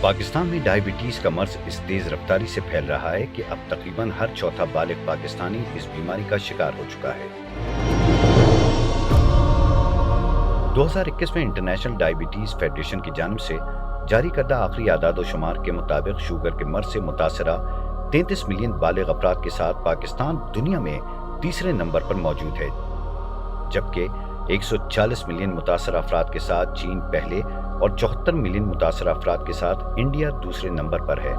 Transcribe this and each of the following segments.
پاکستان میں ڈائیبٹیز کا مرض اس تیز رفتاری سے پھیل رہا ہے کہ اب تقریباً ہر چوتھا بالغ پاکستانی اس بیماری کا شکار ہو چکا ہے۔ 2021 میں انٹرنیشنل ڈائیبٹیز فیڈریشن کی جانب سے جاری کردہ آخری اعداد و شمار کے مطابق شوگر کے مرض سے متاثرہ 33 ملین بالغ افراد کے ساتھ پاکستان دنیا میں تیسرے نمبر پر موجود ہے، جبکہ 140 ملین متاثرہ افراد کے ساتھ چین پہلے اور 74 ملین متاثرہ افراد کے ساتھ انڈیا دوسرے نمبر پر ہے۔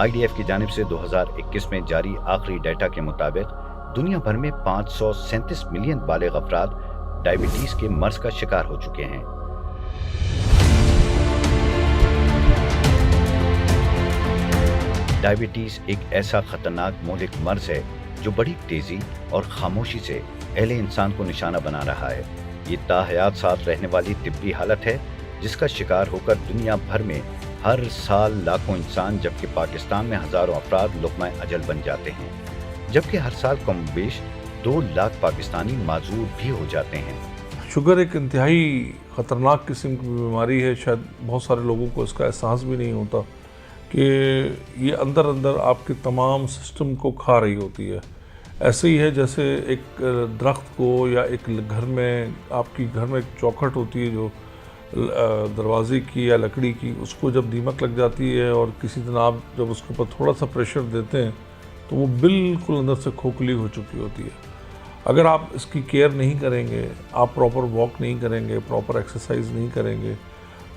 IDF کی جانب سے 2021 میں جاری آخری ڈیٹا کے مطابق دنیا بھر میں 537 ملین بالغ افراد ڈائیبٹیز کے مرض کا شکار ہو چکے ہیں۔ ڈائیبٹیز ایک ایسا خطرناک مہلک مرض ہے جو بڑی تیزی اور خاموشی سے اہل انسان کو نشانہ بنا رہا ہے۔ یہ تاحیات ساتھ رہنے والی طبی حالت ہے جس کا شکار ہو کر دنیا بھر میں ہر سال لاکھوں انسان، جبکہ پاکستان میں ہزاروں افراد لقمہ اجل بن جاتے ہیں، جبکہ ہر سال کم و بیش 2 لاکھ پاکستانی معذور بھی ہو جاتے ہیں۔ شوگر ایک انتہائی خطرناک قسم کی بیماری ہے، شاید بہت سارے لوگوں کو اس کا احساس بھی نہیں ہوتا کہ یہ اندر اندر آپ کے تمام سسٹم کو کھا رہی ہوتی ہے۔ ایسے ہی ہے جیسے ایک درخت کو یا ایک گھر میں آپ کی گھر میں ایک چوکھٹ ہوتی ہے جو دروازے کی یا لکڑی کی، اس کو جب دیمک لگ جاتی ہے اور کسی دن آپ جب اس کے اوپر تھوڑا سا پریشر دیتے ہیں تو وہ بالکل اندر سے کھوکھلی ہو چکی ہوتی ہے۔ اگر آپ اس کی کیئر نہیں کریں گے، آپ پراپر واک نہیں کریں گے، پراپر ایکسرسائز نہیں کریں گے،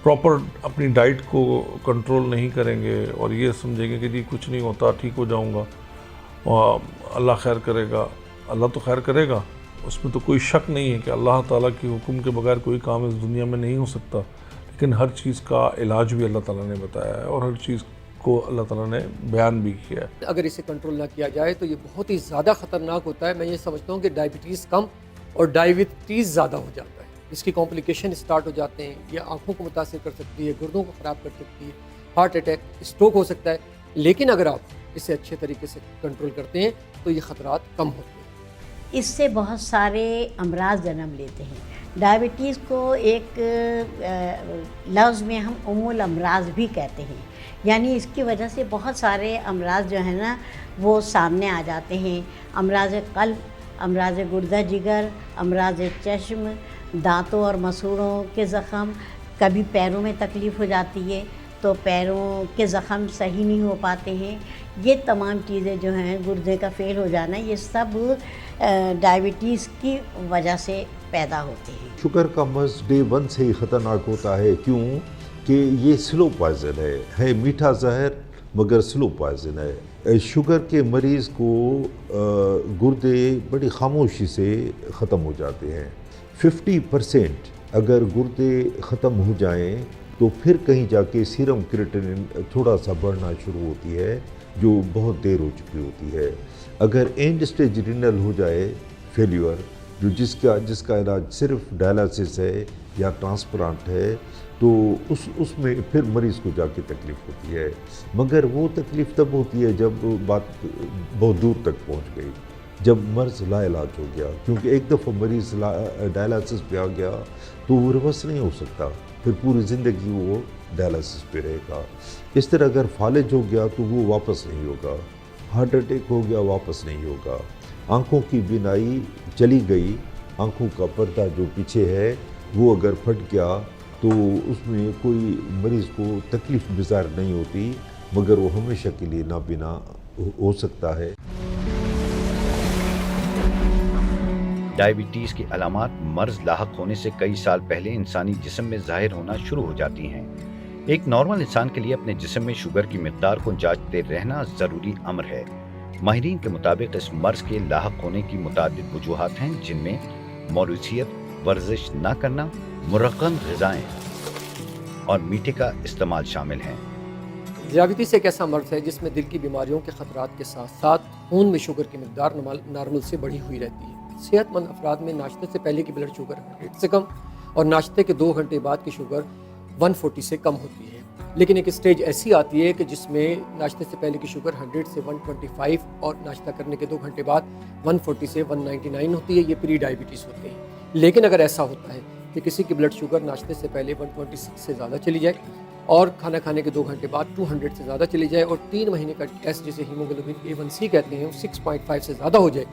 پراپر اپنی ڈائٹ کو کنٹرول نہیں کریں گے اور یہ سمجھیں گے کہ جی کچھ نہیں ہوتا، ٹھیک ہو جاؤں گا اور اللہ خیر کرے گا، اللہ تو خیر کرے گا، اس میں تو کوئی شک نہیں ہے کہ اللہ تعالیٰ کی حکم کے بغیر کوئی کام اس دنیا میں نہیں ہو سکتا، لیکن ہر چیز کا علاج بھی اللہ تعالیٰ نے بتایا ہے اور ہر چیز کو اللہ تعالیٰ نے بیان بھی کیا ہے۔ اگر اسے کنٹرول نہ کیا جائے تو یہ بہت ہی زیادہ خطرناک ہوتا ہے۔ میں یہ سمجھتا ہوں کہ ڈائیبٹیز کم اور ڈائیبٹیز زیادہ ہو جاتا ہے، اس کی کمپلیکیشن اسٹارٹ ہو جاتے ہیں، یہ آنکھوں کو متاثر کر سکتی ہے، گردوں کو خراب کر سکتی ہے، ہارٹ اٹیک، اسٹروک ہو سکتا ہے۔ لیکن اگر آپ اسے اچھے طریقے سے کنٹرول کرتے ہیں تو یہ خطرات کم ہوتے ہیں۔ اس سے بہت سارے امراض جنم لیتے ہیں۔ ڈائیبٹیز کو ایک لفظ میں ہم الامراض بھی کہتے ہیں، یعنی اس کی وجہ سے بہت سارے امراض جو ہیں نا وہ سامنے آ جاتے ہیں۔ امراض قلب، امراض گردہ جگر، امراض چشم، دانتوں اور مسوڑوں کے زخم، کبھی پیروں میں تکلیف ہو جاتی ہے تو پیروں کے زخم صحیح نہیں ہو پاتے ہیں۔ یہ تمام چیزیں جو ہیں، گردے کا فیل ہو جانا، یہ سب ڈائیبٹیز کی وجہ سے پیدا ہوتے ہیں۔ شوگر کا مرض ڈے 1 سے ہی خطرناک ہوتا ہے، کیوں کہ یہ سلو پوائزن ہے میٹھا زہر مگر سلو پوائزن ہے۔ شوگر کے مریض کو گردے بڑی خاموشی سے ختم ہو جاتے ہیں۔ 50% اگر گردے ختم ہو جائیں تو پھر کہیں جا کے سیرم کریٹنن تھوڑا سا بڑھنا شروع ہوتی ہے جو بہت دیر ہو چکی ہوتی ہے۔ اگر اینڈ سٹیج رینل ہو جائے فیلیور، جو جس کا علاج صرف ڈائلسس ہے یا ٹرانسپلانٹ ہے، تو اس میں پھر مریض کو جا کے تکلیف ہوتی ہے، مگر وہ تکلیف تب ہوتی ہے جب بات بہت دور تک پہنچ گئی، جب مرض لا علاج ہو گیا، کیونکہ ایک دفعہ مریض ڈائلسس پہ آ گیا تو وہ ریورس نہیں ہو سکتا، پھر پوری زندگی وہ ڈائلسس پہ رہے گا۔ اس طرح اگر فالج ہو گیا تو وہ واپس نہیں ہوگا، ہارٹ اٹیک ہو گیا واپس نہیں ہوگا، آنکھوں کی بینائی چلی گئی، آنکھوں کا پردہ جو پیچھے ہے وہ اگر پھٹ گیا تو اس میں کوئی مریض کو تکلیف بظاہر نہیں ہوتی، مگر وہ ہمیشہ کے لیے نابینا ہو سکتا ہے۔ ڈائیبٹیز کی علامات مرض لاحق ہونے سے کئی سال پہلے انسانی جسم میں ظاہر ہونا شروع ہو جاتی ہیں۔ ایک نارمل انسان کے لیے اپنے جسم میں شوگر کی مقدار کو جانچتے رہنا ضروری امر ہے۔ ماہرین کے مطابق اس مرض کے لاحق ہونے کی متعدد وجوہات ہیں، جن میں موروثیت، ورزش نہ کرنا، مرغن غذائیں اور میٹھے کا استعمال شامل ہیں۔ ذیابیطس ایک ایسا مرض ہے جس میں دل کی بیماریوں کے خطرات کے ساتھ ساتھ خون میں شوگر کی مقدار نارمل سے بڑھی ہوئی رہتی ہے۔ صحت مند افراد میں ناشتے سے پہلے کی بلڈ شوگر 100 سے کم اور ناشتے کے 2 گھنٹے بعد کی شوگر 140 سے کم ہوتی ہے، لیکن ایک اسٹیج ایسی آتی ہے کہ جس میں ناشتے سے پہلے کی شوگر 100 سے 125 اور ناشتہ کرنے کے 2 گھنٹے بعد 140 سے 199 ہوتی ہے۔ یہ پری ڈائیبٹیز ہوتے ہیں۔ لیکن اگر ایسا ہوتا ہے کہ کسی کی بلڈ شوگر ناشتے سے پہلے 126 سے زیادہ چلی جائے اور کھانا کھانے کے 2 گھنٹے بعد 200 سے زیادہ چلی جائے اور 3 مہینے کا ٹیسٹ جسے ہیموگلوبن A1C کہتے ہیں وہ 6.5 سے زیادہ ہو جائے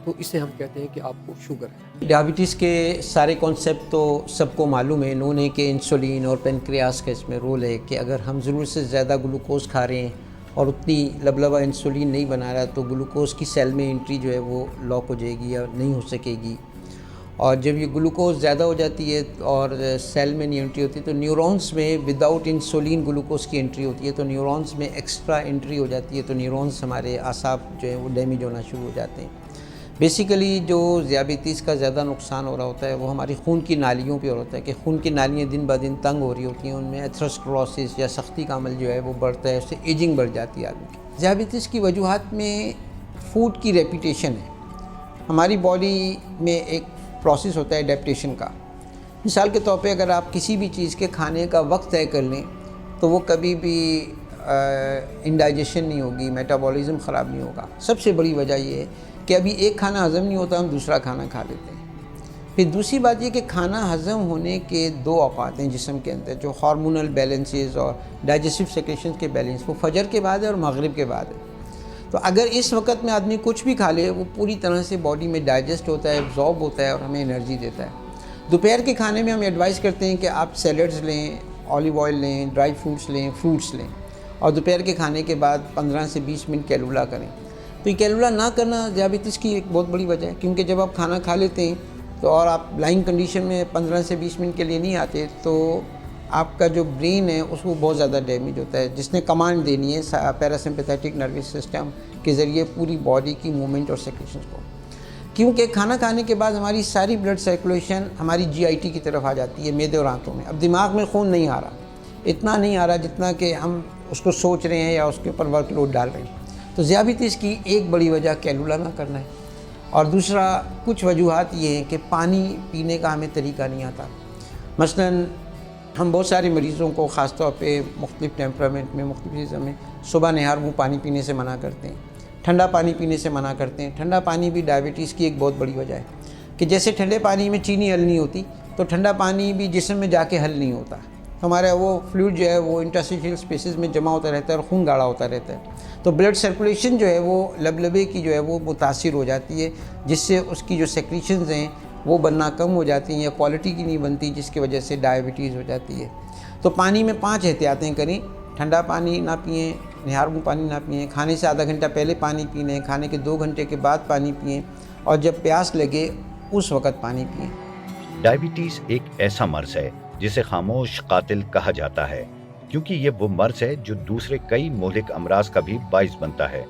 تو اسے ہم کہتے ہیں کہ آپ کو شوگر ہے۔ ڈائبٹیز کے سارے کانسیپٹ تو سب کو معلوم ہے، انہوں نے کہ انسولین اور پینکریاس کا اس میں رول ہے کہ اگر ہم ضرورت سے زیادہ گلوکوز کھا رہے ہیں اور اتنی لبلبہ انسولین نہیں بنا رہا تو گلوکوز کی سیل میں انٹری جو ہے وہ لاک ہو جائے گی یا نہیں ہو سکے گی، اور جب یہ گلوکوز زیادہ ہو جاتی ہے اور سیل میں نہیں انٹری ہوتی تو نیورونز میں وداؤٹ انسولین گلوکوز کی انٹری ہوتی ہے تو نیورونز میں ایکسٹرا انٹری ہو جاتی ہے تو نیورونز ہمارے اعصاب جو ہیں وہ ڈیمیج ہونا شروع ہو جاتے ہیں۔ بیسیکلی جو ذیابیطس کا زیادہ نقصان ہو رہا ہوتا ہے وہ ہماری خون کی نالیوں پہ ہوتا ہے کہ خون کی نالیاں دن بہ دن تنگ ہو رہی ہوتی ہیں، ان میں ایتھروسکلروسس یا سختی کا عمل جو ہے وہ بڑھتا ہے، اس سے ایجنگ بڑھ جاتی ہے آدمی کی۔ ذیابیطس کی وجوہات میں فوڈ کی ریپیٹیشن ہے، ہماری باڈی میں ایک پروسیس ہوتا ہے ایڈیپٹیشن کا۔ مثال کے طور پہ اگر آپ کسی بھی چیز کے کھانے کا وقت طے کر لیں تو وہ کبھی بھی انڈائجیشن نہیں ہوگی، میٹابولزم خراب نہیں ہوگا۔ سب سے بڑی وجہ یہ ہے کہ ابھی ایک کھانا ہضم نہیں ہوتا، ہم دوسرا کھانا کھا لیتے ہیں۔ پھر دوسری بات یہ کہ کھانا ہضم ہونے کے 2 اوقات ہیں جسم کے اندر، جو ہارمونل بیلنسز اور ڈائجسٹو سیکریشنز کے بیلنس، وہ فجر کے بعد ہے اور مغرب کے بعد ہے۔ تو اگر اس وقت میں آدمی کچھ بھی کھا لے وہ پوری طرح سے باڈی میں ڈائجسٹ ہوتا ہے، ایبزارب ہوتا ہے اور ہمیں انرجی دیتا ہے۔ دوپہر کے کھانے میں ہم ایڈوائز کرتے ہیں کہ آپ سیلڈز لیں، اولیو آئل لیں، ڈرائی فروٹس لیں، فروٹس لیں، اور دوپہر کے کھانے کے بعد 15 سے 20 منٹ کیلولا کریں۔ تو یہ کیلولا نہ کرنا ذیابیطس کی ایک بہت بڑی وجہ ہے، کیونکہ جب آپ کھانا کھا لیتے ہیں تو اور آپ لائنگ کنڈیشن میں 15 سے 20 منٹ کے لیے نہیں آتے تو آپ کا جو برین ہے اس کو بہت زیادہ ڈیمیج ہوتا ہے، جس نے کمانڈ دینی ہے پیراسمپیتھیٹک نروس سسٹم کے ذریعے پوری باڈی کی موومنٹ اور سیکریشنز کو، کیونکہ کھانا کھانے کے بعد ہماری ساری بلڈ سرکولیشن ہماری GIT کی طرف آ جاتی ہے، معدے اور آنتوں میں۔ اب دماغ میں خون نہیں آ رہا، اتنا نہیں آ رہا جتنا کہ ہم اس کو سوچ رہے ہیں یا اس کے اوپر ورک لوڈ ڈال رہے ہیں۔ تو ذیابیطس کی ایک بڑی وجہ کیلولا نہ کرنا ہے، اور دوسرا کچھ وجوہات یہ ہیں کہ پانی پینے کا ہمیں طریقہ نہیں آتا۔ مثلاً ہم بہت سارے مریضوں کو خاص طور پہ مختلف ٹیمپرامنٹ میں، مختلف چیزوں میں صبح نہار منہ پانی پینے سے منع کرتے ہیں، ٹھنڈا پانی پینے سے منع کرتے ہیں۔ ٹھنڈا پانی بھی ڈائبٹیز کی ایک بہت بڑی وجہ ہے کہ جیسے ٹھنڈے پانی میں چینی حل نہیں ہوتی تو ٹھنڈا پانی بھی جسم میں جا کے حل نہیں ہوتا، ہمارا وہ فلوئڈ جو ہے وہ انٹرسٹیشل اسپیسز میں جمع ہوتا رہتا ہے اور خون گاڑھا ہوتا رہتا ہے، تو بلڈ سرکولیشن جو ہے وہ لبلبے کی جو ہے وہ متاثر ہو جاتی ہے، جس سے اس کی جو سیکریشنز ہیں وہ بننا کم ہو جاتی ہیں یا کوالٹی کی نہیں بنتی، جس کی وجہ سے ڈائبٹیز ہو جاتی ہے۔ تو پانی میں 5 احتیاطیں کریں، ٹھنڈا پانی نہ پئیں، نہار منہ پانی نہ پئیں، کھانے سے آدھا گھنٹہ پہلے پانی پی لیں، کھانے کے 2 گھنٹے کے بعد پانی پئیں، اور جب پیاس لگے اس وقت پانی پئیں۔ ڈائبٹیز ایک ایسا مرض ہے جسے خاموش قاتل کہا جاتا ہے، کیونکہ یہ وہ مرض ہے جو دوسرے کئی مہلک امراض کا بھی باعث بنتا ہے۔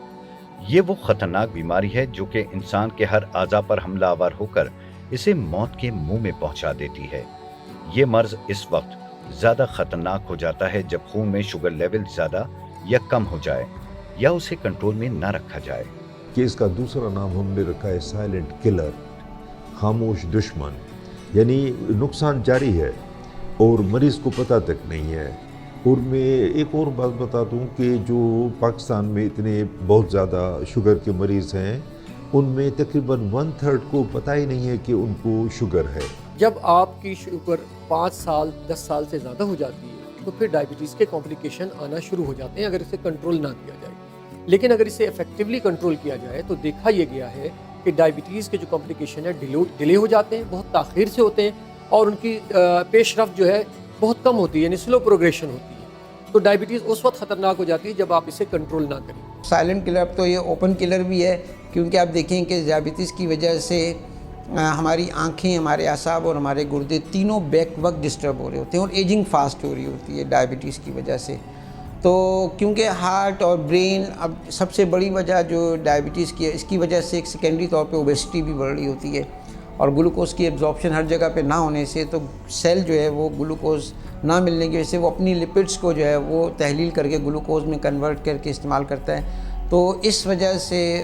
یہ وہ خطرناک بیماری ہے جو کہ انسان کے ہر اعضاء پر حملہ آور ہو کر اسے موت کے منہ میں پہنچا دیتی ہے۔ یہ مرض اس وقت زیادہ خطرناک ہو جاتا ہے جب خون میں شوگر لیول زیادہ یا کم ہو جائے یا اسے کنٹرول میں نہ رکھا جائے۔ کہ اس کا دوسرا نام ہم نے رکھا ہے سائلنٹ کلر، خاموش دشمن، یعنی نقصان جاری ہے اور مریض کو پتہ تک نہیں ہے۔ اور میں ایک اور بات بتا دوں کہ جو پاکستان میں اتنے بہت زیادہ شوگر کے مریض ہیں ان میں تقریباً 1/3 کو پتہ ہی نہیں ہے کہ ان کو شوگر ہے۔ جب آپ کی شوگر 5 سال 10 سال سے زیادہ ہو جاتی ہے تو پھر ڈائبٹیز کے کمپلیکیشن آنا شروع ہو جاتے ہیں اگر اسے کنٹرول نہ کیا جائے۔ لیکن اگر اسے افیکٹولی کنٹرول کیا جائے تو دیکھا یہ گیا ہے کہ ڈائبٹیز کے جو کمپلیکیشن ہے ڈیلے ہو جاتے ہیں، بہت تاخیر سے ہوتے ہیں، اور ان کی پیش رفت جو ہے بہت کم ہوتی ہے، یعنی سلو پروگریشن ہوتی ہے۔ تو ڈائبٹیز اس وقت خطرناک ہو جاتی ہے جب آپ اسے کنٹرول نہ کریں۔ سائلنٹ کلر تو یہ اوپن کلر بھی ہے، کیونکہ آپ دیکھیں کہ ذیابیطس کی وجہ سے ہماری آنکھیں، ہمارے اعصاب اور ہمارے گردے تینوں بیک وقت ڈسٹرب ہو رہے ہوتے ہیں اور ایجنگ فاسٹ ہو رہی ہوتی ہے ڈائبٹیز کی وجہ سے۔ تو کیونکہ ہارٹ اور برین، اب سب سے بڑی وجہ جو ڈائبٹیز کی ہے اس کی وجہ سے ایک سیکنڈری طور پہ اوبیسٹی بھی بڑھ رہی ہوتی ہے، اور گلوکوز کی ایبزارپشن ہر جگہ پہ نہ ہونے سے تو سیل جو ہے وہ گلوکوز نہ ملنے کی وجہ سے وہ اپنی لپڈس کو جو ہے وہ تحلیل کر کے گلوکوز میں کنورٹ کر کے استعمال کرتا ہے، تو اس وجہ سے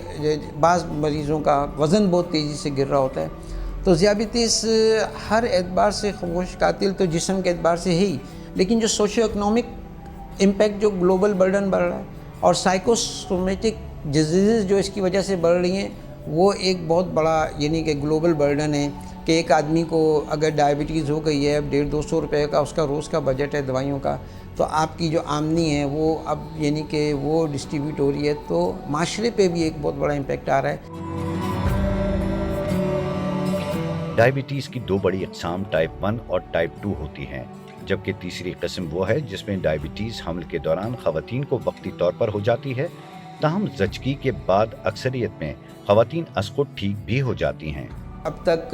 بعض مریضوں کا وزن بہت تیزی سے گر رہا ہوتا ہے۔ تو ذیابیطس ہر اعتبار سے خاموش قاتل تو جسم کے اعتبار سے ہی، لیکن جو سوشیو اکنامک امپیکٹ جو گلوبل برڈن بڑھ رہا ہے اور سائیکوسومیٹک ڈیزیزز جو اس کی وجہ سے بڑھ رہی ہیں وہ ایک بہت بڑا یعنی کہ گلوبل برڈن ہے کہ ایک آدمی کو اگر ڈائبٹیز ہو گئی ہے، اب 150-200 روپے کا اس کا روز کا بجٹ ہے دوائیوں کا، تو آپ کی جو آمدنی ہے وہ اب یعنی کہ وہ ڈسٹریبیوٹ ہو رہی ہے، تو معاشرے پہ بھی ایک بہت بڑا امپیکٹ آ رہا ہے۔ ڈائبٹیز کی دو بڑی اقسام ٹائپ 1 اور ٹائپ 2 ہوتی ہیں، جبکہ تیسری قسم وہ ہے جس میں ڈائبٹیز حمل کے دوران خواتین کو وقتی طور پر ہو جاتی ہے، تاہم زچگی کے بعد اکثریت میں خواتین از خود ٹھیک بھی ہو جاتی ہیں۔ اب تک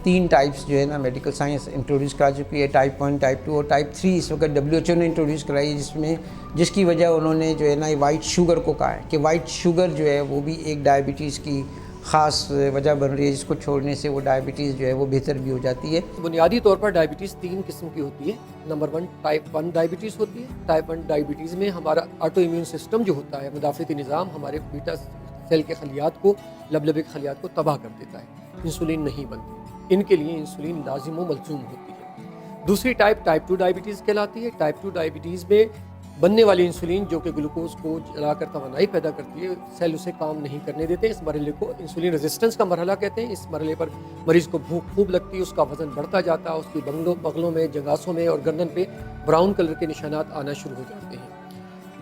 3 ٹائپس جو ہے نا میڈیکل سائنس انٹروڈیوس کرا چکی ہے، ٹائپ 1، ٹائپ 2 اور ٹائپ 3 اس وقت WHO نے انٹروڈیوس کرائی ہے، جس کی وجہ انہوں نے جو ہے نا وائٹ شوگر کو کہا ہے کہ وائٹ شوگر جو ہے وہ بھی ایک ڈائبٹیز کی خاص وجہ بن رہی ہے، جس کو چھوڑنے سے وہ ڈائبٹیز جو ہے وہ بہتر بھی ہو جاتی ہے۔ بنیادی طور پر ڈائبٹیز 3 قسم کی ہوتی ہے۔ نمبر 1 ٹائپ 1 ڈائبٹیز ہوتی ہے۔ ٹائپ 1 ڈائبٹیز میں ہمارا آٹو امیون سسٹم جو ہوتا ہے، مدافعتی نظام ہمارے بیٹا سیل کے خلیات کو، لبلبے کے خلیات کو تباہ کر دیتا ہے، انسولین نہیں بنتی، ان کے لیے انسولین لازم و ملزوم ہوتی ہے۔ دوسری ٹائپ 2 ڈائبٹیز کہلاتی ہے۔ ٹائپ 2 ڈائبٹیز میں بننے والی انسولین جو کہ گلوکوز کو جلا کر توانائی پیدا کرتی ہے، سیل اسے کام نہیں کرنے دیتے، اس مرحلے کو انسولین ریزسٹنس کا مرحلہ کہتے ہیں۔ اس مرحلے پر مریض کو بھوک خوب لگتی ہے، اس کا وزن بڑھتا جاتا ہے، اس کی بغلوں میں، جگاسوں میں اور گردن پہ براؤن کلر کے نشانات آنا شروع ہو جاتے ہیں۔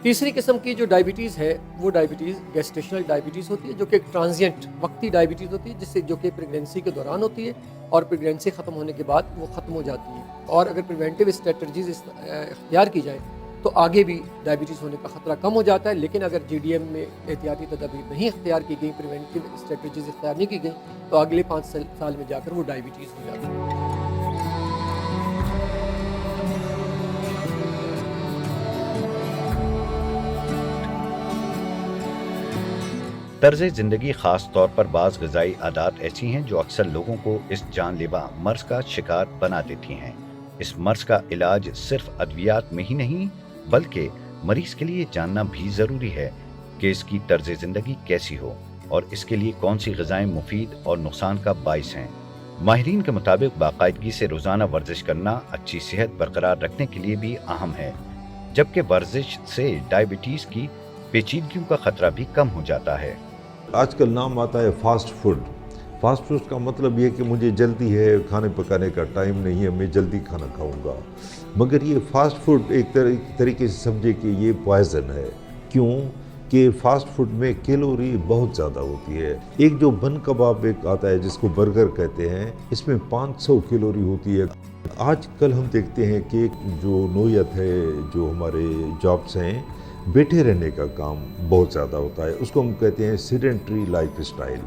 تیسری قسم کی جو ڈائبٹیز ہے وہ ڈائبٹیز گیسٹیشنل ڈائبٹیز ہوتی ہے، جو کہ ایک ٹرانزینٹ وقتی ڈائبٹیز ہوتی ہے، جس سے جو کہ پریگنینسی کے دوران ہوتی ہے اور پریگنینسی ختم ہونے کے بعد وہ ختم ہو جاتی ہے، اور اگر پریونٹیو اسٹریٹجیز اختیار کی جائیں تو آگے بھی ڈائبٹیز ہونے کا خطرہ کم ہو جاتا ہے۔ لیکن اگر GDM میں احتیاطی تدابیر نہیں اختیار کی گئی، پریونٹیو اسٹریٹجیز اختیار نہیں کی گئی، تو اگلے 5 سال میں جا کر وہ ڈائبٹیز ہو جاتی ہے۔ طرز زندگی خاص طور پر بعض غذائی عادات ایسی ہیں جو اکثر لوگوں کو اس جان لیوا مرض کا شکار بنا دیتی ہیں۔ اس مرض کا علاج صرف ادویات میں ہی نہیں بلکہ مریض کے لیے جاننا بھی ضروری ہے کہ اس کی طرز زندگی کیسی ہو اور اس کے لیے کون سی غذائیں مفید اور نقصان کا باعث ہیں۔ ماہرین کے مطابق باقاعدگی سے روزانہ ورزش کرنا اچھی صحت برقرار رکھنے کے لیے بھی اہم ہے، جبکہ ورزش سے ڈائبٹیز کی پیچیدگیوں کا خطرہ بھی کم ہو جاتا ہے۔ آج کل نام آتا ہے فاسٹ فوڈ۔ فاسٹ فوڈ کا مطلب یہ کہ مجھے جلدی ہے، کھانے پکانے کا ٹائم نہیں ہے، میں جلدی کھانا کھاؤں گا، مگر یہ فاسٹ فوڈ ایک طریقے سے سمجھے کہ یہ پوائزن ہے۔ کیوں کہ فاسٹ فوڈ میں کیلوری بہت زیادہ ہوتی ہے۔ ایک جو بن کباب ایک آتا ہے جس کو برگر کہتے ہیں، اس میں 500 کیلوری ہوتی ہے۔ آج کل ہم دیکھتے ہیں کہ جو نوعیت ہے، جو ہمارے جابس ہیں، بیٹھے رہنے کا کام بہت زیادہ ہوتا ہے، اس کو ہم کہتے ہیں سیڈنٹری لائف اسٹائل۔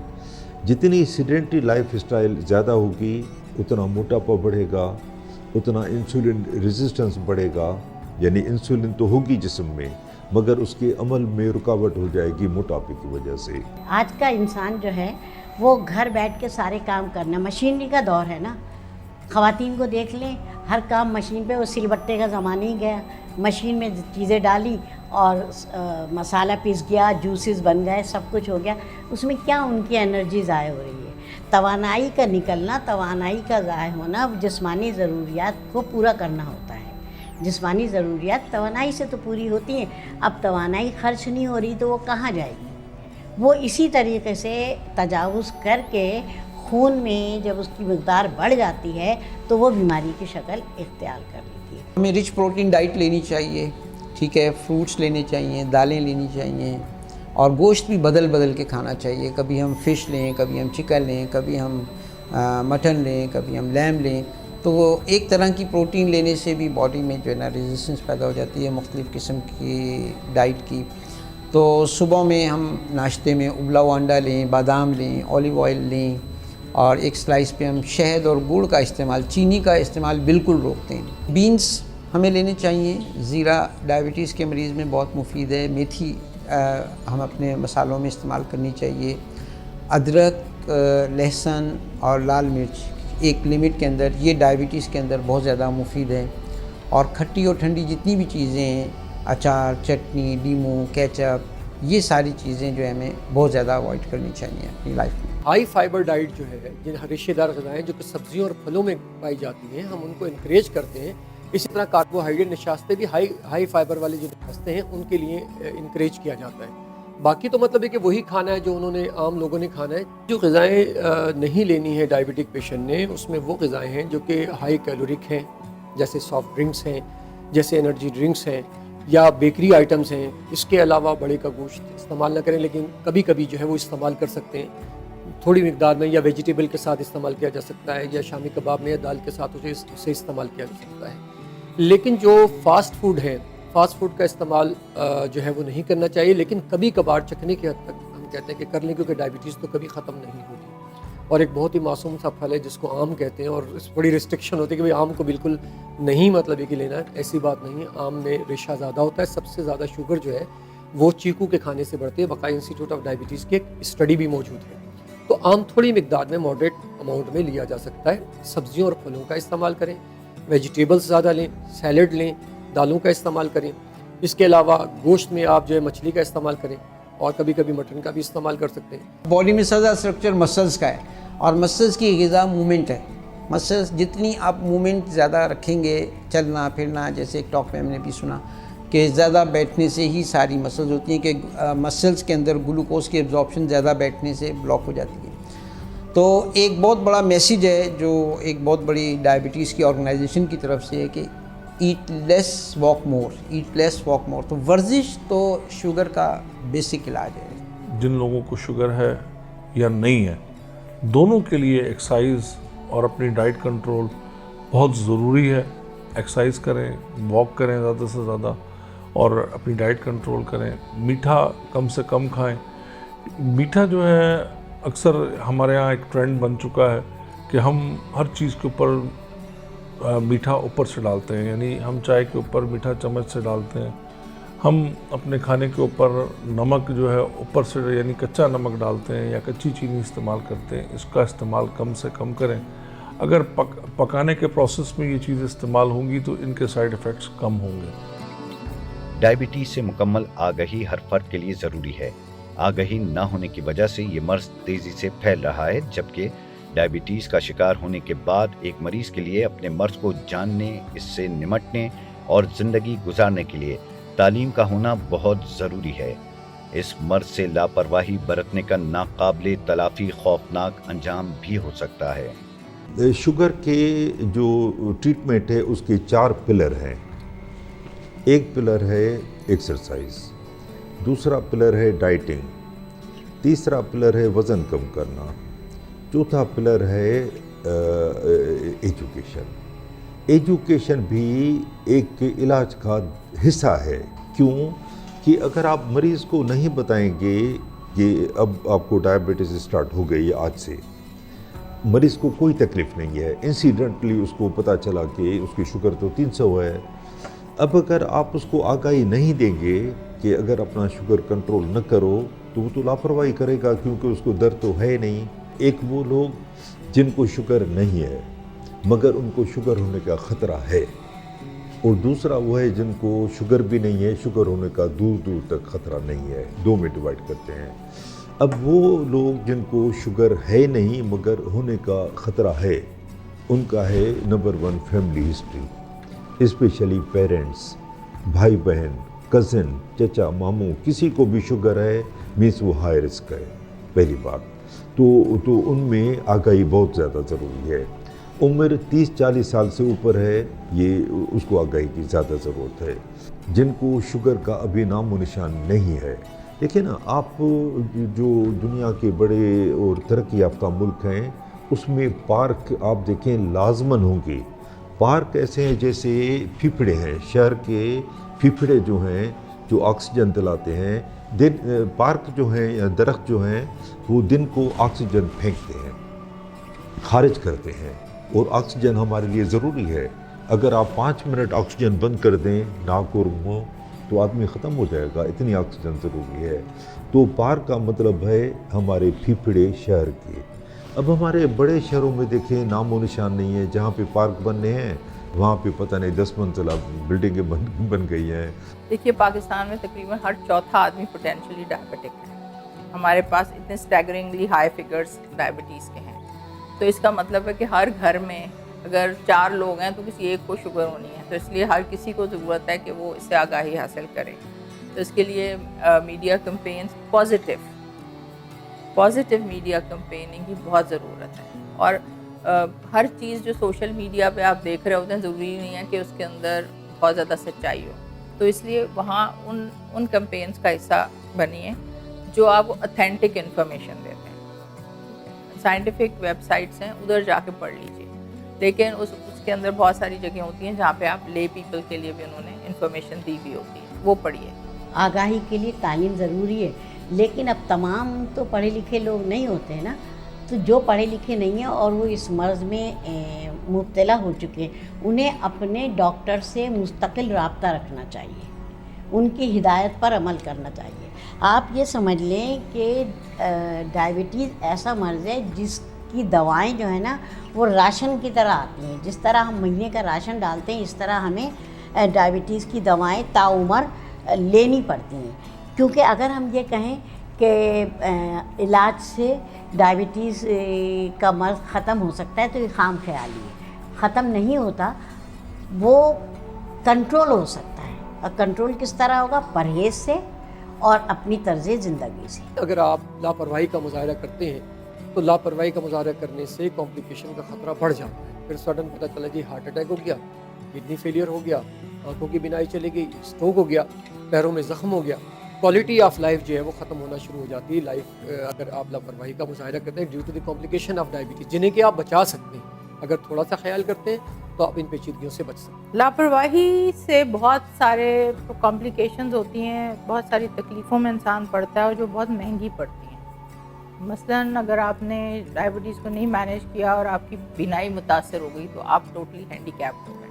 جتنی سیڈنٹری لائف اسٹائل زیادہ ہوگی اتنا موٹاپا بڑھے گا، اتنا انسولین ریزسٹنس بڑھے گا، یعنی انسولین تو ہوگی جسم میں مگر اس کے عمل میں رکاوٹ ہو جائے گی موٹاپے کی وجہ سے۔ آج کا انسان جو ہے وہ گھر بیٹھ کے سارے کام کرنا، مشینری کا دور ہے نا۔ خواتین کو دیکھ لیں، ہر کام مشین پہ، وہ سل بٹے کا زمانہ ہی گیا، مشین میں چیزیں ڈالی اور مسالہ پیس گیا، جوسز بن گئے، سب کچھ ہو گیا۔ اس میں کیا ان کی انرجی ضائع ہو رہی ہے؟ توانائی کا نکلنا، توانائی کا ضائع ہونا، جسمانی ضروریات کو پورا کرنا ہوتا ہے۔ جسمانی ضروریات توانائی سے تو پوری ہوتی ہیں، اب توانائی خرچ نہیں ہو رہی تو وہ کہاں جائے گی؟ وہ اسی طریقے سے تجاوز کر کے خون میں جب اس کی مقدار بڑھ جاتی ہے تو وہ بیماری کی شکل اختیار کر لیتی ہے۔ ہمیں رچ پروٹین ڈائٹ لینی چاہیے، ٹھیک ہے، فروٹس لینے چاہیے، دالیں لینی چاہیے، اور گوشت بھی بدل کے کھانا چاہیے۔ کبھی ہم فش لیں، کبھی ہم چکن لیں، کبھی ہم مٹن لیں، کبھی ہم لیم لیں، تو وہ ایک طرح کی پروٹین لینے سے بھی باڈی میں جو ہے نا ریزسٹنس پیدا ہو جاتی ہے مختلف قسم کی ڈائٹ کی۔ تو صبح میں ہم ناشتے میں ابلا ہوا انڈا لیں، بادام لیں، اولیو آئل لیں، اور ایک سلائس پہ ہم شہد اور گڑ کا استعمال، چینی کا استعمال بالکل روکتے ہیں۔ بینس ہمیں لینے چاہیے، زیرہ ڈائبٹیز کے مریض میں بہت مفید ہے، میتھی ہم اپنے مسالوں میں استعمال کرنی چاہیے، ادرک، لہسن اور لال مرچ ایک لمٹ کے اندر، یہ ڈائبٹیز کے اندر بہت زیادہ مفید ہے۔ اور کھٹی اور ٹھنڈی جتنی بھی چیزیں ہیں، اچار، چٹنی، لیمو، کیچپ، یہ ساری چیزیں جو ہے ہمیں بہت زیادہ اوائڈ کرنی چاہیے اپنی لائف میں۔ ہائی فائبر ڈائٹ جو ہے، جن ریشے دار غذائیں جو کہ سبزیوں اور پھلوں میں پائی جاتی ہیں، ہم ان کو انکریج کرتے ہیں۔ اسی طرح کاربوہائیڈریٹ نشاستیں بھی ہائی فائبر والے جو نشاستیں ہیں ان کے لیے انکریج کیا جاتا ہے۔ باقی تو مطلب ہے کہ وہی کھانا ہے جو انہوں نے عام لوگوں نے کھانا ہے. جو غذائیں نہیں لینی ہے ڈائبٹک پیشنٹ نے، اس میں وہ غذائیں ہیں جو کہ ہائی کیلورک ہیں، جیسے سافٹ ڈرنکس ہیں، جیسے انرجی ڈرنکس ہیں، یا بیکری آئٹمس ہیں. اس کے علاوہ بڑے کا گوشت استعمال نہ کریں، لیکن کبھی کبھی جو ہے وہ استعمال کر سکتے ہیں تھوڑی مقدار میں، یا ویجیٹیبل کے ساتھ استعمال کیا جا سکتا ہے، یا شامی کباب میں یا دال کے ساتھ اسے استعمال کیا جا سکتا ہے. لیکن جو فاسٹ فوڈ ہے، فاسٹ فوڈ کا استعمال جو ہے وہ نہیں کرنا چاہیے، لیکن کبھی کبھار چکھنے کی حد تک ہم کہتے ہیں کہ کر لیں، کیونکہ ڈائبٹیز تو کبھی ختم نہیں ہوتی. اور ایک بہت ہی معصوم سا پھل ہے جس کو آم کہتے ہیں، اور بڑی ریسٹرکشن ہوتی ہے کہ بھئی آم کو بالکل نہیں مطلب یہ کہ لینا ہے. ایسی بات نہیں ہے. آم میں ریشہ زیادہ ہوتا ہے. سب سے زیادہ شوگر جو ہے وہ چیکو کے کھانے سے بڑھتی ہے. بقایا انسٹیٹیوٹ آف ڈائبٹیز کی ایک اسٹڈی بھی موجود ہے. تو آم تھوڑی مقدار میں ماڈریٹ اماؤنٹ میں لیا جا سکتا ہے. سبزیوں اور پھلوں کا استعمال کریں، ویجیٹیبلز زیادہ لیں، سیلڈ لیں، دالوں کا استعمال کریں. اس کے علاوہ گوشت میں آپ جو ہے مچھلی کا استعمال کریں، اور کبھی کبھی مٹن کا بھی استعمال کر سکتے ہیں. باڈی میں سزا اسٹرکچر مسلز کا ہے، اور مسلز کی غذا مومنٹ ہے. مسلز جتنی آپ مومنٹ زیادہ رکھیں گے، چلنا پھرنا، جیسے ایک ٹاک میں ہم نے بھی سنا کہ زیادہ بیٹھنے سے ہی ساری مسلز ہوتی ہیں، کہ مسلز کے اندر گلوکوز کی ایبزارپشن زیادہ بیٹھنے سے بلاک ہو جاتی ہے. تو ایک بہت بڑا میسیج ہے جو ایک بہت بڑی ڈائبٹیز کی آرگنائزیشن کی طرف سے ہے کہ eat less walk more, eat less walk more. تو ورزش تو شوگر کا بیسک علاج ہے. جن لوگوں کو شوگر ہے یا نہیں ہے، دونوں کے لیے ایکسرسائز اور اپنی ڈائٹ کنٹرول بہت ضروری ہے. ایکسرسائز کریں، واک کریں زیادہ سے زیادہ، اور اپنی ڈائٹ کنٹرول کریں. میٹھا کم سے کم کھائیں. میٹھا جو ہے اکثر ہمارے ہاں ایک ٹرینڈ بن چکا ہے کہ ہم ہر چیز کے اوپر میٹھا اوپر سے ڈالتے ہیں. یعنی ہم چائے کے اوپر میٹھا چمچ سے ڈالتے ہیں، ہم اپنے کھانے کے اوپر نمک جو ہے اوپر سے یعنی کچا نمک ڈالتے ہیں یا کچی چینی استعمال کرتے ہیں. اس کا استعمال کم سے کم کریں. اگر پکانے کے پروسیس میں یہ چیزیں استعمال ہوں گی تو ان کے سائیڈ ایفیکٹس کم ہوں گے. ڈائبٹیز سے مکمل آگہی ہر فرد کے لیے ضروری ہے. آگہی نہ ہونے کی وجہ سے یہ مرض تیزی سے پھیل رہا ہے، جبکہ ڈائبٹیز کا شکار ہونے کے بعد ایک مریض کے لیے اپنے مرض کو جاننے، اس سے نمٹنے اور زندگی گزارنے کے لیے تعلیم کا ہونا بہت ضروری ہے. اس مرض سے لاپرواہی برتنے کا ناقابل تلافی خوفناک انجام بھی ہو سکتا ہے. شوگر کے جو ٹریٹمنٹ ہے اس کے 4 پلر ہیں. ایک پلر ہے ایکسرسائز، دوسرا پلر ہے ڈائٹنگ، تیسرا پلر ہے وزن کم کرنا، چوتھا پلر ہے ایجوکیشن. ایجوکیشن بھی ایک علاج کا حصہ ہے. کیوں کہ اگر آپ مریض کو نہیں بتائیں گے کہ اب آپ کو ڈائبٹیز اسٹارٹ ہو گئی ہے، آج سے مریض کو کوئی تکلیف نہیں ہے، انسیڈنٹلی اس کو پتہ چلا کہ اس کی شوگر تو 300 ہے. اب اگر آپ اس کو آگاہی نہیں دیں گے کہ اگر اپنا شوگر کنٹرول نہ کرو تو وہ تو لاپرواہی کرے گا، کیونکہ اس کو درد تو ہے نہیں. ایک وہ لوگ جن کو شوگر نہیں ہے مگر ان کو شوگر ہونے کا خطرہ ہے، اور دوسرا وہ ہے جن کو شوگر بھی نہیں ہے، شوگر ہونے کا دور دور تک خطرہ نہیں ہے. 2 میں ڈیوائڈ کرتے ہیں. اب وہ لوگ جن کو شوگر ہے نہیں مگر ہونے کا خطرہ ہے، ان کا ہے number 1 family history, especially parents, بھائی بہن، کزن، چچا، ماموں، کسی کو بھی شوگر ہے مینس وہ ہائی رسک ہے. پہلی بات تو ان میں آگاہی بہت زیادہ ضروری ہے. عمر 30-40 سال سے اوپر ہے، یہ اس کو آگاہی کی زیادہ ضرورت ہے. جن کو شوگر کا ابھی نام و نشان نہیں ہے، دیکھیں نا آپ، جو دنیا کے بڑے اور ترقی یافتہ ملک ہیں اس میں پارک آپ دیکھیں لازماً ہوں گے. پارک ایسے ہیں جیسے پھپھڑے ہیں، شہر کے پھپھڑے جو ہیں جو آکسیجن دلاتے ہیں. پارک جو ہیں یا درخت جو ہیں وہ دن کو آکسیجن پھینکتے ہیں، خارج کرتے ہیں، اور آکسیجن ہمارے لیے ضروری ہے. اگر آپ 5 منٹ آکسیجن بند کر دیں ناک اور منہ تو آدمی ختم ہو جائے گا، اتنی آکسیجن ضروری ہے. تو پارک کا مطلب ہے ہمارے پھپھڑے شہر کے. اب ہمارے بڑے شہروں میں دیکھیں نام و نشان نہیں ہے. جہاں پہ پارک بننے ہیں وہاں پہ پتہ نہیں 10 منزلہ بلڈنگیں بن گئی ہیں. دیکھیے پاکستان میں تقریباً ہر چوتھا آدمی پوٹینشلی ڈائبٹک ہے. ہمارے پاس اتنے اسٹیگرنگلی ہائی فگرز ڈائبٹیز کے ہیں. تو اس کا مطلب ہے کہ ہر گھر میں اگر 4 لوگ ہیں تو کسی ایک کو شوگر ہونی ہے. تو اس لیے ہر کسی کو ضرورت ہے کہ وہ اس سے آگاہی حاصل کرے. تو اس کے لیے میڈیا کمپینس پازیٹیو میڈیا کمپیننگ کی بہت ضرورت ہے. اور ہر چیز جو سوشل میڈیا پہ آپ دیکھ رہے ہوتے ہیں ضروری نہیں ہے کہ اس کے اندر بہت زیادہ سچائی ہو. تو اس لیے وہاں ان کمپینس کا حصہ بنیے جو آپ کو اتھینٹک انفارمیشن دیتے ہیں. سائنٹیفک ویب سائٹس ہیں, ادھر جا کے پڑھ لیجیے, لیکن اس کے اندر بہت ساری جگہیں ہوتی ہیں جہاں پہ آپ لے پیپل کے لیے بھی انہوں نے انفارمیشن دی ہوئی ہوتی ہے, وہ پڑھیے. آگاہی کے لیے تعلیم ضروری ہے, لیکن اب تمام تو پڑھے لکھے لوگ نہیں ہوتے ہیں نا. تو جو پڑھے لکھے نہیں ہیں اور وہ اس مرض میں مبتلا ہو چکے ہیں, انہیں اپنے ڈاکٹر سے مستقل رابطہ رکھنا چاہیے, ان کی ہدایت پر عمل کرنا چاہیے. آپ یہ سمجھ لیں کہ ڈائبٹیز ایسا مرض ہے جس کی دوائیں جو ہیں نا وہ راشن کی طرح آتی ہیں. جس طرح ہم مہینے کا راشن ڈالتے ہیں, اس طرح ہمیں ڈائبٹیز کی دوائیں تاعمر لینی پڑتی ہیں. کیونکہ اگر ہم یہ کہیں کہ علاج سے ڈائبٹیز کا مرض ختم ہو سکتا ہے تو یہ خام خیالی ہے. ختم نہیں ہوتا, وہ کنٹرول ہو سکتا ہے. اور کنٹرول کس طرح ہوگا؟ پرہیز سے اور اپنی طرز زندگی سے. اگر آپ لاپرواہی کا مظاہرہ کرتے ہیں تو لاپرواہی کا مظاہرہ کرنے سے کمپلیکیشن کا خطرہ بڑھ جاتا ہے. پھر سڈن پتہ چلا جی ہارٹ اٹیک ہو گیا, کڈنی فیلئر ہو گیا, آنکھوں کی بینائی چلی گئی, اسٹروک ہو گیا, پیروں میں زخم ہو گیا. کوالٹی آف لائف جو ہے وہ ختم ہونا شروع ہو جاتی ہے. لائف اگر آپ لاپرواہی کا مظاہرہ کرتے ہیں due to the complication of diabetes, جنہیں کہ آپ بچا سکتے ہیں اگر تھوڑا سا خیال کرتے ہیں تو آپ ان پیچیدگیوں سے بچ سکتے ہیں. لاپرواہی سے بہت سارے کمپلیکیشنز ہوتی ہیں, بہت ساری تکلیفوں میں انسان پڑتا ہے اور جو بہت مہنگی پڑتی ہیں. مثلاً اگر آپ نے ڈائبٹیز کو نہیں مینیج کیا اور آپ کی بینائی متاثر ہو گئی تو آپ ٹوٹلی ہینڈی کیپڈ ہو گئے.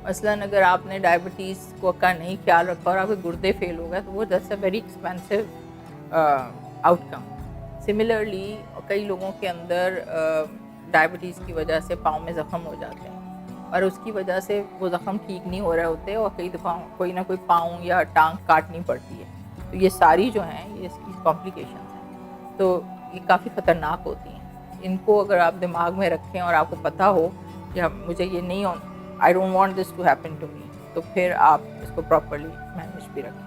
مثلاً اگر آپ نے ڈائبٹیز کا نہیں خیال رکھا اور آپ کے گردے فیل ہو گئے تو وہ that's a very expensive out come. Similarly کئی لوگوں کے اندر ڈائبٹیز کی وجہ سے پاؤں میں زخم ہو جاتے ہیں اور اس کی وجہ سے وہ زخم ٹھیک نہیں ہو رہے ہوتے اور کئی دفعہ کوئی نہ کوئی پاؤں یا ٹانگ کاٹنی پڑتی ہے. تو یہ ساری جو ہیں یہ اس کی کمپلیکیشنز ہیں, تو یہ کافی خطرناک ہوتی ہیں. ان کو اگر آپ دماغ میں رکھیں اور آپ کو پتہ ہو کہ مجھے یہ نہیں I don't want this to happen to me, تو پھر آپ اس کو پراپرلی مینیج بھی رکھیں.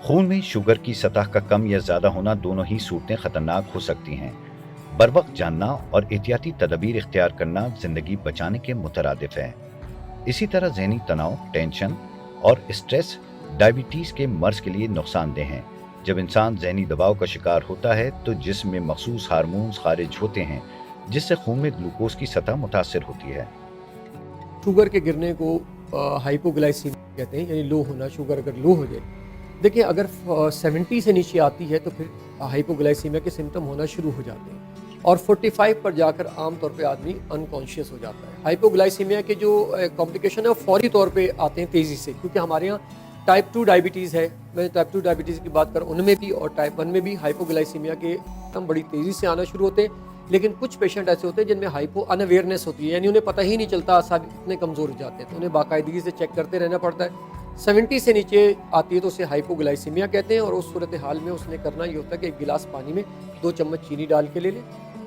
خون میں شوگر کی سطح کا کم یا زیادہ ہونا دونوں ہی صورتیں خطرناک ہو سکتی ہیں. بروقت جاننا اور احتیاطی تدابیر اختیار کرنا زندگی بچانے کے مترادف ہے. اسی طرح ذہنی تناؤ، ٹینشن اور اسٹریس ڈائبٹیز کے مرض کے لیے نقصان دہ ہیں. جب انسان ذہنی دباؤ کا شکار ہوتا ہے تو جسم میں مخصوص ہارمونز خارج ہوتے ہیں جس سے خون میں گلوکوز کی سطح متاثر ہوتی ہے. شوگر کے گرنے کو ہائپوگلائسیمیا کہتے ہیں, یعنی لو ہونا. شوگر اگر لو ہو جائے, دیکھیں اگر 70 سے نیچے آتی ہے تو پھر ہائپوگلائسیمیا کے سمٹم ہونا شروع ہو جاتے ہیں اور 45 پر جا کر عام طور پہ آدمی انکانشیس ہو جاتا ہے. ہائپوگلائسیمیا کے جو کمپلیکیشن ہے وہ فوری طور پہ آتے ہیں تیزی سے, کیونکہ ہمارے یہاں ٹائپ 2 ڈائبٹیز ہے. میں ٹائپ 2 ڈائبٹیز کی بات کروں, ان میں بھی اور ٹائپ 1 میں بھی ہائپوگلائسیمیا کے سمٹم بڑی تیزی سے آنا شروع ہوتے ہیں. لیکن کچھ پیشنٹ ایسے ہوتے ہیں جن میں ہائپو ان اویئرنیس ہوتی ہے, یعنی انہیں پتہ ہی نہیں چلتا, سب اتنے کمزور ہو جاتے ہیں, تو انہیں باقاعدگی سے چیک کرتے رہنا پڑتا ہے. 70 سے نیچے آتی ہے تو اسے ہائپوگلائسیمیا کہتے ہیں, اور اس صورتحال میں اس نے کرنا یہ ہوتا ہے کہ ایک گلاس پانی میں 2 چمچ چینی ڈال کے لے لیں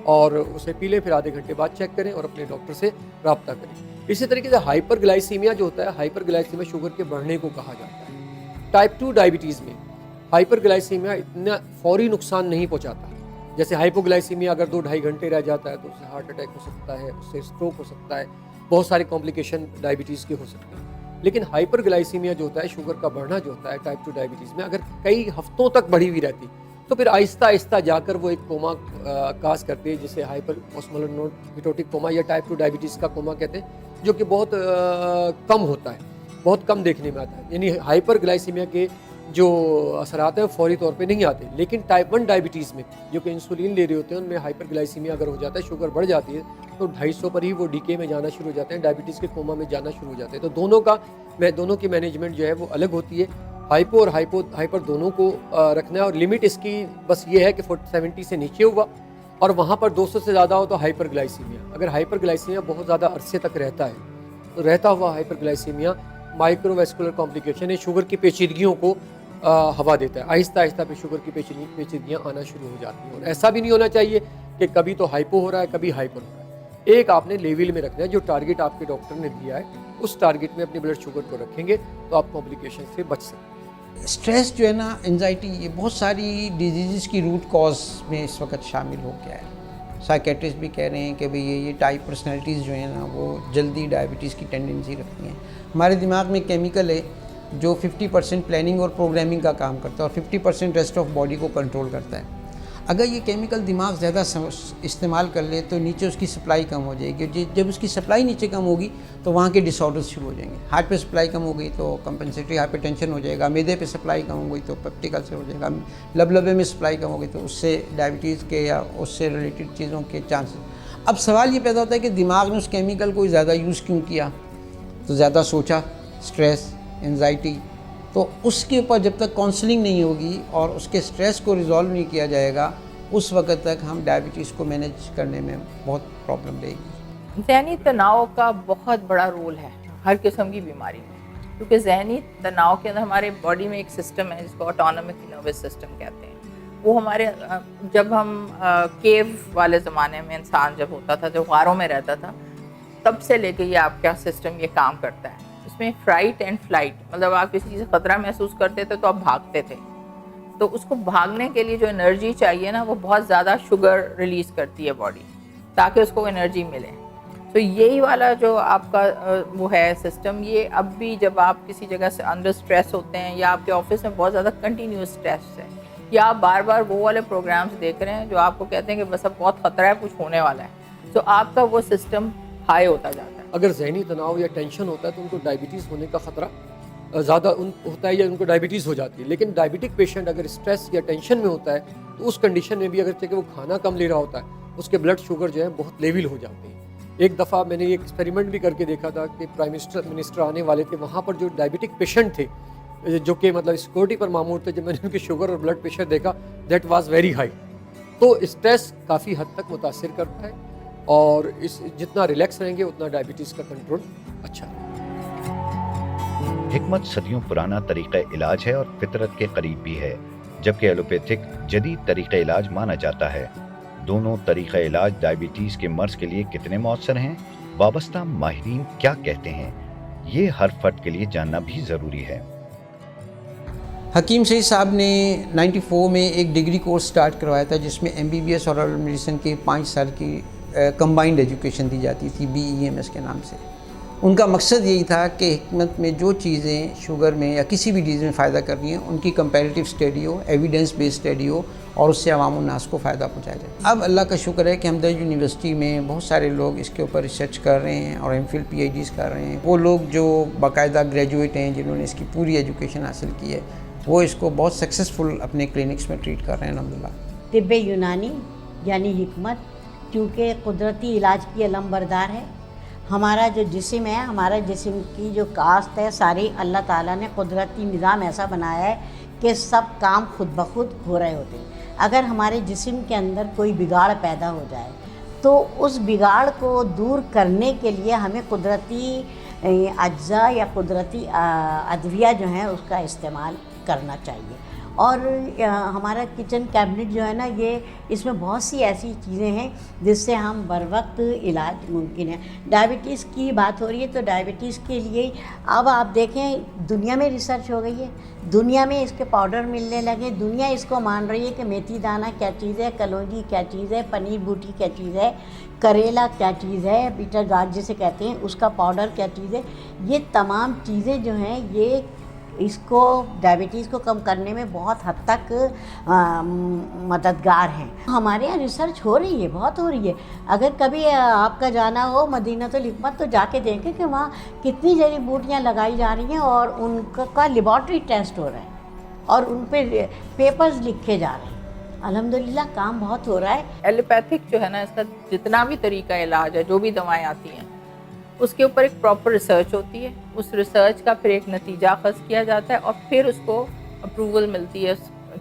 اور اسے پی لیں, پھر آدھے گھنٹے بعد چیک کریں اور اپنے ڈاکٹر سے رابطہ کریں. اسی طریقے سے ہائپر گلائسیمیا جو ہوتا ہے, ہائپر گلائسیمیا شوگر کے بڑھنے کو کہا جاتا ہے. ٹائپ 2 ڈائبٹیز میں ہائپر گلائسیمیا اتنا فوری نقصان نہیں پہنچاتا. جیسے ہائپوگلائسیمیا اگر 2-2.5 گھنٹے رہ جاتا ہے تو اس سے ہارٹ اٹیک ہو سکتا ہے, اس سے اسٹروک ہو سکتا ہے, بہت سارے کمپلیکیشن ڈائبٹیز کے ہو سکتے ہیں. لیکن ہائپر گلائسیمیا جو ہوتا ہے, شوگر کا بڑھنا جو ہوتا ہے ٹائپ 2 ڈائبٹیز میں, اگر کئی ہفتوں تک بڑھی ہوئی رہتی تو پھر آہستہ آہستہ جا کر وہ ایک کوما کاز کرتی ہے, جسے ہائپر اوسمولر ہیٹوٹک کوما یا ٹائپ 2 ڈائبٹیز کا کوما کہتے ہیں, جو کہ بہت کم ہوتا ہے, بہت کم دیکھنے میں آتا ہے. یعنی ہائپر گلائسیمیا کے جو اثرات ہیں فوری طور پہ نہیں آتے. لیکن ٹائپ 1 ڈائبٹیز میں جو کہ انسولین لے رہے ہوتے ہیں, ان میں ہائپر گلائسیمیا اگر ہو جاتا ہے, شوگر بڑھ جاتی ہے, تو 250 پر ہی وہ ڈیکے میں جانا شروع ہو جاتے ہیں, ڈائبٹیز کے کوما میں جانا شروع ہو جاتے ہیں. تو دونوں کی مینجمنٹ جو ہے وہ الگ ہوتی ہے. ہائپو اور ہائپر دونوں کو رکھنا ہے, اور لمٹ اس کی بس یہ ہے کہ 70 سے نیچے ہوا اور وہاں پر 200 سے زیادہ ہو تو ہائپر گلائسیمیا. اگر ہائپر گلائسیمیا بہت زیادہ عرصے تک رہتا ہے تو رہتا ہوا ہائپر گلائسیمیا مائکرو ویسکولر کمپلیکیشن ہے, شوگر کی پیچیدگیوں کو ہوا دیتا ہے. آہستہ آہستہ پہ شوگر کی پیچیدگیاں آنا شروع ہو جاتی ہیں. اور ایسا بھی نہیں ہونا چاہیے کہ کبھی تو ہائپو ہو رہا ہے کبھی ہائپر ہو رہا ہے. ایک آپ نے لیول میں رکھنا ہے, جو ٹارگٹ آپ کے ڈاکٹر نے دیا ہے اس ٹارگٹ میں اپنی بلڈ شوگر کو رکھیں گے تو آپ کمپلیکیشن سے بچ سکتے ہیں. اسٹریس جو ہے نا، انزائٹی، یہ بہت ساری ڈیزیزز کی روٹ کاز میں اس وقت شامل ہو گیا ہے. سائیکیٹرسٹ بھی کہہ رہے ہیں کہ بھئی یہ ٹائپ پرسنالٹیز جو ہیں نا وہ جلدی ڈائبٹیز کی ٹینڈنسی رکھتی ہیں. ہمارے دماغ میں کیمیکل ہے جو 50% پلاننگ اور پروگرامنگ کا کام کرتا ہے اور 50% ریسٹ آف باڈی کو کنٹرول کرتا ہے. اگر یہ کیمیکل دماغ زیادہ استعمال کر لے تو نیچے اس کی سپلائی کم ہو جائے گی. جب اس کی سپلائی نیچے کم ہوگی تو وہاں کے ڈس آرڈرز شروع ہو جائیں گے. ہارٹ پہ سپلائی کم ہو گئی تو کمپنسیٹری ہائپر ٹینشن ہو جائے گا. میدے پہ سپلائی کم ہو گئی تو پیپٹک السر ہو جائے گا. لبے میں سپلائی کم ہو گئی تو اس سے ڈائبٹیز کے یا اس سے ریلیٹڈ چیزوں کے چانسز. اب سوال یہ پیدا ہوتا ہے کہ دماغ نے اس کیمیکل کو زیادہ یوز کیوں کیا؟ تو زیادہ سوچا، اسٹریس، انزائٹی. تو اس کے اوپر جب تک کاؤنسلنگ نہیں ہوگی اور اس کے اسٹریس کو ریزالو نہیں کیا جائے گا اس وقت تک ہم ڈائبٹیز کو مینیج کرنے میں بہت پرابلم رہے گی. ذہنی تناؤ کا بہت بڑا رول ہے ہر قسم کی بیماری میں، کیونکہ ذہنی تناؤ کے اندر ہمارے باڈی میں ایک سسٹم ہے جس کو آٹونومک نروس سسٹم کہتے ہیں. وہ ہمارے جب ہم کیو والے زمانے میں انسان جب ہوتا تھا، جب غاروں میں رہتا تھا، تب سے لے کے یہ آپ کا سسٹم یہ کام کرتا ہے. اس میں فرائٹ اینڈ فلائٹ، مطلب آپ کسی چیز سے خطرہ محسوس کرتے تھے تو آپ بھاگتے تھے. تو اس کو بھاگنے کے لیے جو انرجی چاہیے نا وہ بہت زیادہ شوگر ریلیز کرتی ہے باڈی تاکہ اس کو انرجی ملے. تو یہی والا جو آپ کا وہ ہے سسٹم، یہ اب بھی جب آپ کسی جگہ سے انڈر اسٹریس ہوتے ہیں یا آپ کے آفس میں بہت زیادہ کنٹینیوس اسٹریس ہے یا آپ بار بار وہ والے پروگرامز دیکھ رہے ہیں جو آپ کو کہتے ہیں کہ بس اب بہت خطرہ ہے، کچھ ہونے والا ہے، تو آپ کا وہ سسٹم ہائی ہوتا جاتا ہے. اگر ذہنی تناؤ یا ٹینشن ہوتا ہے تو ان کو ڈائبٹیز ہونے کا خطرہ زیادہ ہوتا ہے یا ان کو ڈائبٹیز ہو جاتی ہے. لیکن ڈائبٹک پیشنٹ اگر اسٹریس یا ٹینشن میں ہوتا ہے تو اس کنڈیشن میں بھی اگرچہ کہ وہ کھانا کم لے رہا ہوتا ہے اس کے بلڈ شوگر جو ہے بہت لیول ہو جاتے ہیں. ایک دفعہ میں نے یہ ایکسپیریمنٹ بھی کر کے دیکھا تھا کہ پرائم منسٹر آنے والے تھے، وہاں پر جو ڈائبٹک پیشنٹ تھے جو کہ مطلب سیکورٹی پر معمور تھے، جب میں نے ان کے شوگر اور بلڈ پریشر دیکھا دیٹ واز ویری ہائی. تو اسٹریس کافی حد تک متاثر کرتا ہے اور جتنا ریلیکس رہیں گے اتنا ڈائبٹیز کا کنٹرول اچھا ہے. حکمت صدیوں پرانا طریقہ علاج ہے اور فطرت کے قریب بھی ہے، جبکہ ایلوپیتھک جدید طریقہ علاج مانا جاتا ہے. دونوں طریقہ علاج ڈائبٹیز کے مرض کے لیے کتنے مؤثر ہیں، وابستہ ماہرین کیا کہتے ہیں، یہ ہر فرد کے لیے جاننا بھی ضروری ہے. حکیم سعید صاحب نے 94 میں ایک ڈگری کورس سٹارٹ کروایا تھا جس میں MBBS اور میڈیسن کی 5 سال کی کمبائنڈ ایجوکیشن دی جاتی تھی BEMS کے نام سے. ان کا مقصد یہی تھا کہ حکمت میں جو چیزیں شوگر میں یا کسی بھی ڈیزیز میں فائدہ کر رہی ہیں ان کی کمپیریٹیو اسٹڈی ہو، ایویڈنس بیس اسٹڈی ہو اور اس سے عوام الناس کو فائدہ پہنچایا جائے. اب اللہ کا شکر ہے کہ ہمدرد یونیورسٹی میں بہت سارے لوگ اس کے اوپر ریسرچ کر رہے ہیں اور MPhil PhDs کر رہے ہیں. وہ لوگ جو باقاعدہ گریجویٹ ہیں جنہوں نے اس کی پوری ایجوکیشن حاصل کی ہے وہ اس کو بہت سکسیزفل اپنے کلینکس میں ٹریٹ کر رہے ہیں الحمدللہ. طب یونانی یعنی حکمت کیونکہ قدرتی علاج کی علم بردار ہے. ہمارا جو جسم ہے، ہمارا جسم کی جو کاشت ہے ساری اللہ تعالیٰ نے قدرتی نظام ایسا بنایا ہے کہ سب کام خود بخود ہو رہے ہوتے ہیں. اگر ہمارے جسم کے اندر کوئی بگاڑ پیدا ہو جائے تو اس بگاڑ کو دور کرنے کے لیے ہمیں قدرتی اجزاء یا قدرتی ادویہ جو ہیں اس کا استعمال کرنا چاہیے. اور ہمارا کچن کیبنٹ جو ہے نا، یہ اس میں بہت سی ایسی چیزیں ہیں جس سے ہم بر وقت علاج ممکن ہے. ڈائبٹیز کی بات ہو رہی ہے تو ڈائبٹیز کے لیے اب آپ دیکھیں دنیا میں ریسرچ ہو گئی ہے، دنیا میں اس کے پاؤڈر ملنے لگے. دنیا اس کو مان رہی ہے کہ میتھی دانہ کیا چیز ہے، کلونجی کیا چیز ہے، پنیر بوٹی کیا چیز ہے، کریلا کیا چیز ہے، بیٹر گارڈ جسے کہتے ہیں اس کا پاؤڈر کیا چیز ہے. یہ تمام چیزیں جو ہیں یہ اس کو ڈائبٹیز کو کم کرنے میں بہت حد تک مددگار ہیں. ہمارے یہاں ریسرچ ہو رہی ہے، بہت ہو رہی ہے. اگر کبھی آپ کا جانا ہو مدینہ الحکمت تو جا کے دیکھیں کہ وہاں کتنی جڑی بوٹیاں لگائی جا رہی ہیں اور ان کا لیبارٹری ٹیسٹ ہو رہا ہے اور ان پہ پیپرز لکھے جا رہے ہیں. الحمدللہ کام بہت ہو رہا ہے. ایلوپیتھک جو ہے نا، اس کا جتنا بھی طریقہ علاج ہے، جو بھی دوائیں آتی ہیں اس کے اوپر ایک پراپر ریسرچ ہوتی ہے. اس ریسرچ کا پھر ایک نتیجہ اخذ کیا جاتا ہے اور پھر اس کو اپروول ملتی ہے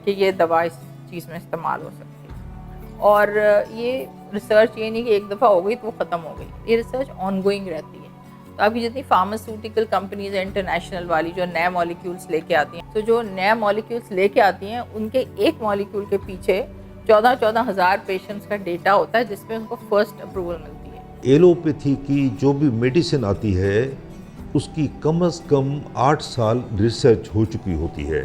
کہ یہ دوا اس چیز میں استعمال ہو سکتی ہے. اور یہ ریسرچ یہ نہیں کہ ایک دفعہ ہو گئی تو وہ ختم ہو گئی، یہ ریسرچ آن گوئنگ رہتی ہے. تو ابھی جتنی فارماسیوٹیکل کمپنیز ہیں انٹرنیشنل والی جو نئے مالیکیولس لے کے آتی ہیں، تو جو نئے مالیکیولس لے کے آتی ہیں ان کے ایک مالیکیول کے پیچھے 14,000 پیشنٹس کا ڈیٹا ہوتا ہے جس میں ان کو فرسٹ اپروول ملتی ہے. ایلوپیتھی کی جو بھی میڈیسن آتی ہے اس کی کم از کم 8 سال ریسرچ ہو چکی ہوتی ہے.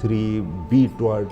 3B